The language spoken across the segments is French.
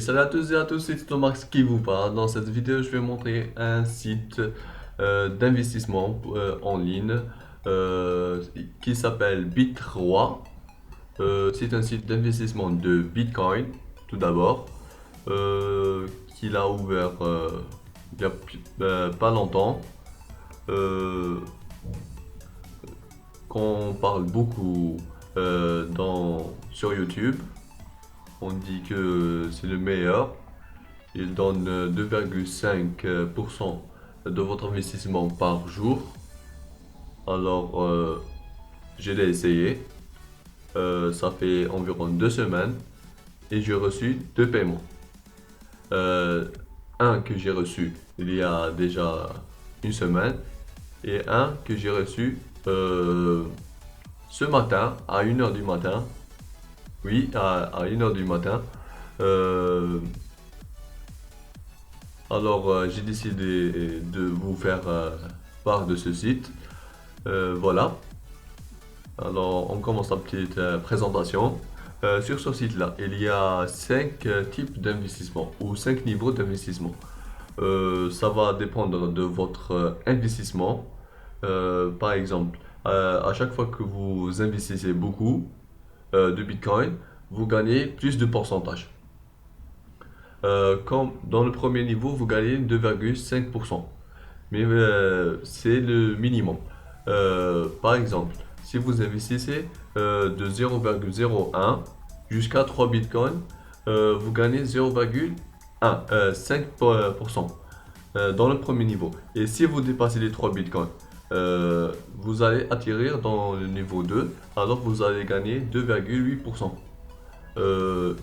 salut à tous et à tous, c'est Thomas qui vous parle. Dans cette vidéo, je vais montrer un site d'investissement en ligne qui s'appelle Bit3. C'est un site d'investissement de Bitcoin, tout d'abord, qu'il a ouvert il y a pas longtemps, euh, qu'on parle beaucoup sur YouTube. On dit que c'est le meilleur. Il donne 2,5% de votre investissement par jour. Alors, je l'ai essayé. Ça fait environ 2 semaines et j'ai reçu deux paiements. Euh, un que j'ai reçu il y a déjà une semaine et un que j'ai reçu ce matin à 1 heure du matin. Oui, à 1 heure du matin. Euh, Alors, j'ai décidé de vous faire part de ce site. Voilà. Alors, on commence la petite présentation. Sur ce site-là, il y a 5 types d'investissement ou 5 niveaux d'investissement. Ça va dépendre de votre investissement. Par exemple, à chaque fois que vous investissez beaucoup de Bitcoin, vous gagnez plus de pourcentage. Comme dans le premier niveau, vous gagnez 2,5%. Mais c'est le minimum. Par exemple, si vous investissez de 0,01 jusqu'à 3 bitcoins, vous gagnez 0,5% dans le premier niveau. Et si vous dépassez les 3 bitcoins, vous allez atterrir dans le niveau 2, alors vous allez gagner 2,8%.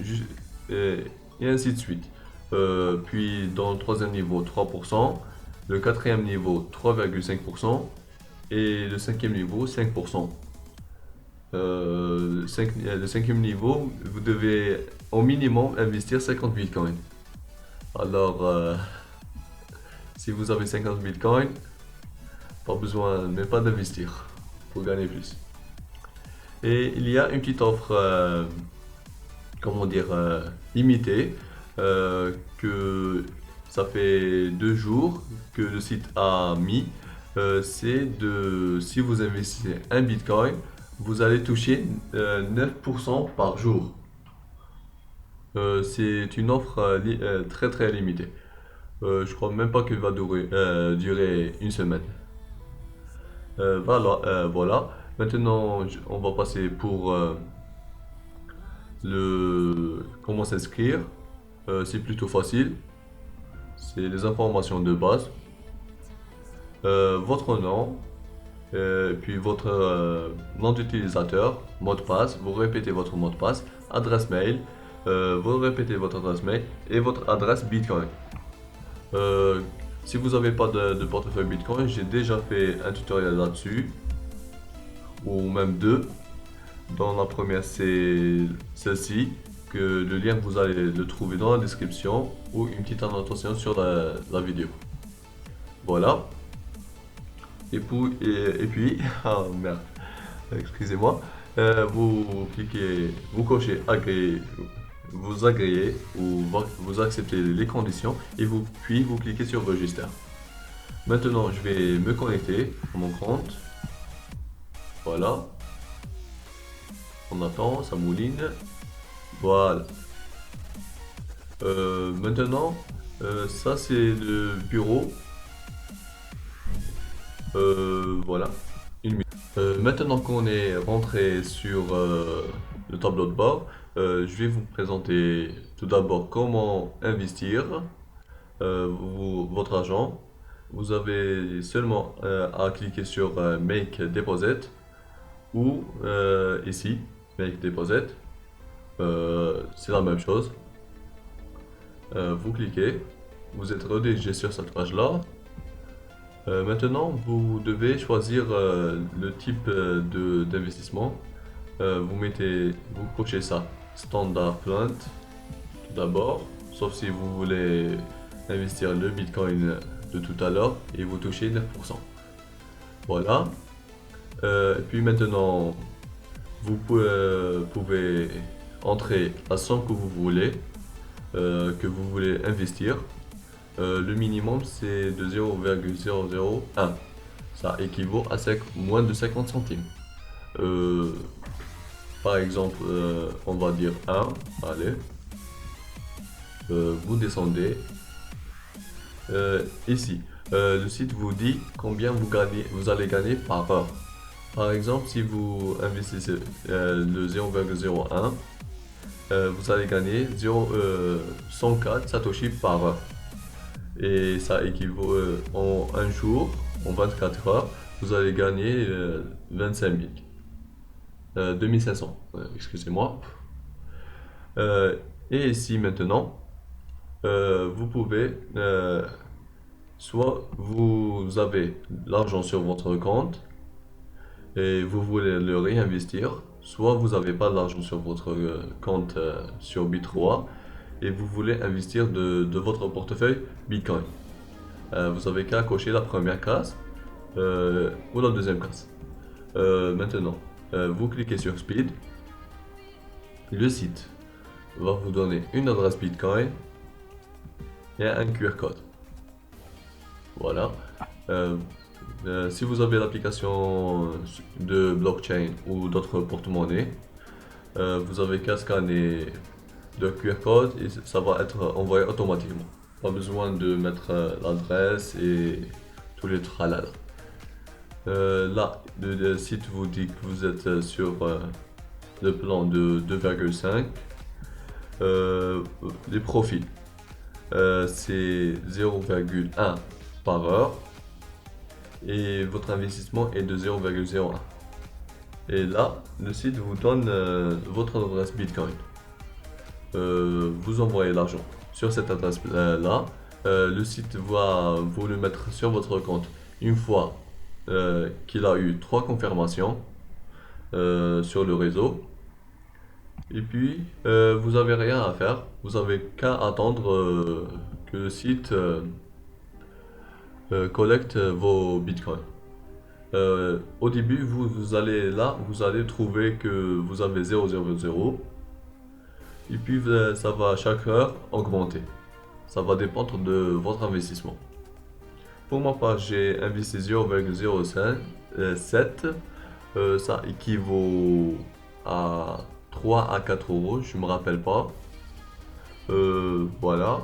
Ju- et, et ainsi de suite. Puis dans le troisième niveau, 3%, le quatrième niveau, 3,5% et le cinquième niveau, 5%. Le cinquième niveau, vous devez au minimum investir 50 bitcoins. Alors, si vous avez 50 bitcoins, pas besoin même pas d'investir pour gagner plus. Et il y a une petite offre, comment dire, limitée, que ça fait 2 jours que le site a mis. C'est de, si vous investissez un bitcoin, vous allez toucher 9% par jour. C'est une offre très très limitée. Je crois même pas qu'elle va durer une semaine. Voilà. Maintenant, on va passer pour comment s'inscrire. C'est plutôt facile. C'est les informations de base. Votre nom, puis votre nom d'utilisateur, mot de passe. Vous répétez votre mot de passe, adresse mail. Vous répétez votre adresse mail et votre adresse Bitcoin. Euh, Si vous n'avez pas de portefeuille Bitcoin, j'ai déjà fait un tutoriel là-dessus, ou même deux. Dans la première, c'est celle-ci, que le lien vous allez le trouver dans la description ou une petite annotation sur la vidéo. Voilà. Et puis, ah merde, excusez-moi. Vous cliquez, vous cochez agréer, vous agréez ou vous acceptez les conditions et puis vous cliquez sur register. Maintenant, je vais me connecter à mon compte. Voilà. On attend, ça mouline. Voilà. Maintenant, ça c'est le bureau. Voilà. Maintenant qu'on est rentré sur le tableau de bord, je vais vous présenter tout d'abord comment investir votre argent. Vous avez seulement à cliquer sur Make Deposit ou ici, Make Deposit. C'est la même chose. Vous cliquez, vous êtes redirigé sur cette page-là. Maintenant, vous devez choisir le type d'investissement. Vous cochez ça, Standard Plant, tout d'abord, sauf si vous voulez investir le Bitcoin de tout à l'heure et vous touchez 9%. Voilà. Et puis maintenant, vous pouvez entrer la somme que vous voulez. que vous voulez investir. Le minimum c'est de 0,001. Ça équivaut à moins de 50 centimes. Euh, Par exemple, on va dire 1. Allez, vous descendez ici. Le site vous dit combien vous allez gagner par heure. Par exemple, si vous investissez le 0,01, vous allez gagner 104 Satoshi par heure. Et ça équivaut en un jour, en 24 heures, vous allez gagner 25 000. 2500, excusez-moi. Euh, et ici maintenant, vous pouvez, soit vous avez l'argent sur votre compte et vous voulez le réinvestir, soit vous n'avez pas d'argent sur votre compte sur Bit3 et vous voulez investir de votre portefeuille Bitcoin. Vous avez qu'à cocher la première case ou la deuxième case. Maintenant, vous cliquez sur Speed. Le site va vous donner une adresse Bitcoin et un QR code. Voilà. Euh, Si vous avez l'application de blockchain ou d'autres porte-monnaies, vous avez qu'à scanner le QR code et ça va être envoyé automatiquement. Pas besoin de mettre l'adresse et tous les tralala. Là, le site vous dit que vous êtes sur le plan de 2,5. Les profits, c'est 0,1 par heure et votre investissement est de 0,01. Et là, le site vous donne votre adresse Bitcoin. Vous envoyez l'argent sur cette adresse-là. Le site va vous le mettre sur votre compte une fois qu'il a eu 3 confirmations sur le réseau. Et puis, vous n'avez rien à faire. Vous avez qu'à attendre que le site collecte vos bitcoins. Au début, vous allez trouver que vous avez 0,00. Et puis, ça va chaque heure augmenter. Ça va dépendre de votre investissement. Pour ma part, j'ai investi 0,07. Ça équivaut à 3 à 4 euros, je me rappelle pas. Voilà.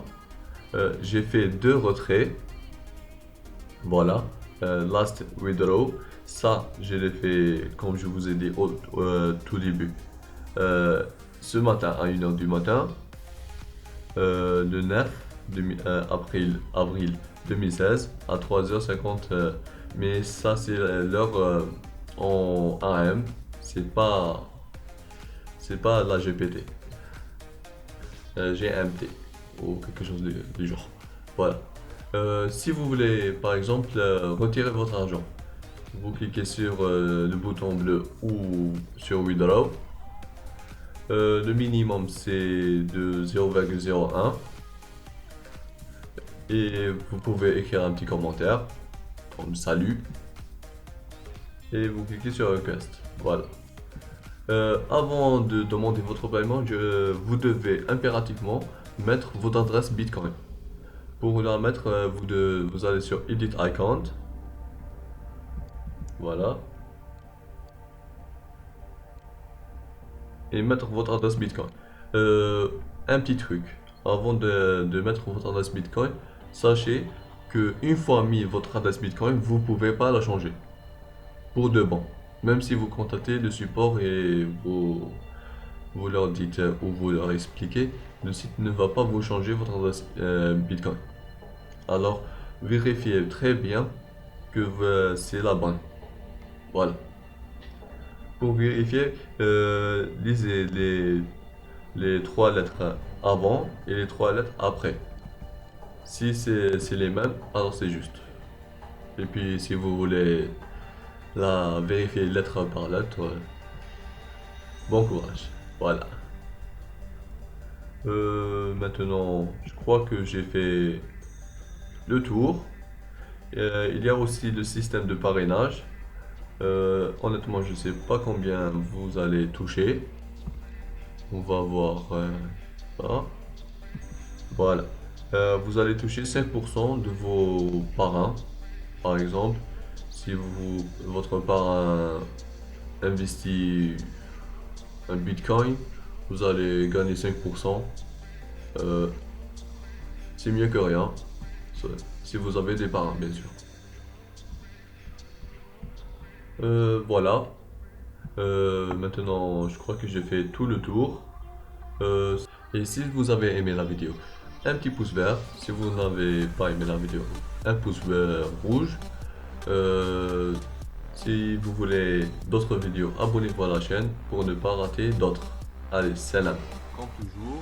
J'ai fait 2 retraits. Voilà. Last withdraw. Ça, je l'ai fait comme je vous ai dit au tout début. Ce matin à 1h du matin. Le 9 avril 2016 à 3h50. Mais ça, c'est l'heure en AM. C'est pas la GPT. GMT ou quelque chose du genre. Voilà. Si vous voulez par exemple retirer votre argent, vous cliquez sur le bouton bleu ou sur Withdraw. Le minimum c'est de 0,01 et vous pouvez écrire un petit commentaire comme salut et vous cliquez sur Request. Voilà. Avant de demander votre paiement, vous devez impérativement mettre votre adresse Bitcoin. Pour la mettre, vous allez sur Edit Account. Voilà. Et mettre votre adresse Bitcoin. Un petit truc. Avant de mettre votre adresse Bitcoin, sachez que une fois mis votre adresse Bitcoin, vous ne pouvez pas la changer. Pour de bon. Même si vous contactez le support et vous leur dites ou vous leur expliquez, le site ne va pas vous changer votre adresse Bitcoin. Alors, vérifiez très bien que c'est la bonne. Voilà. Pour vérifier, lisez les 3 lettres avant et les 3 lettres après. Si c'est les mêmes, alors c'est juste. Et puis, si vous voulez la vérifier lettre par lettre, bon courage. Voilà. Maintenant, je crois que j'ai fait le tour. Il y a aussi le système de parrainage. Honnêtement, je sais pas combien vous allez toucher. On va voir ça. Voilà. Vous allez toucher 5% de vos parrains. Par exemple, si votre parrain investit un Bitcoin, vous allez gagner 5%. Euh, c'est mieux que rien. Si vous avez des parrains, bien sûr. Voilà. Maintenant, je crois que j'ai fait tout le tour. Euh, et si vous avez aimé la vidéo, un petit pouce vert. Si vous n'avez pas aimé la vidéo, un pouce vert rouge. Euh, si vous voulez d'autres vidéos, abonnez-vous à la chaîne pour ne pas rater d'autres. Allez, salam. Comme toujours,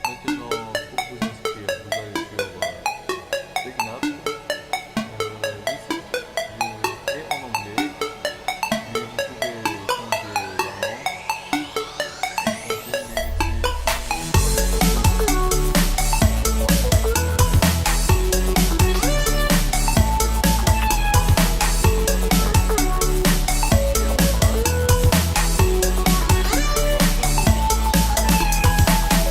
maintenant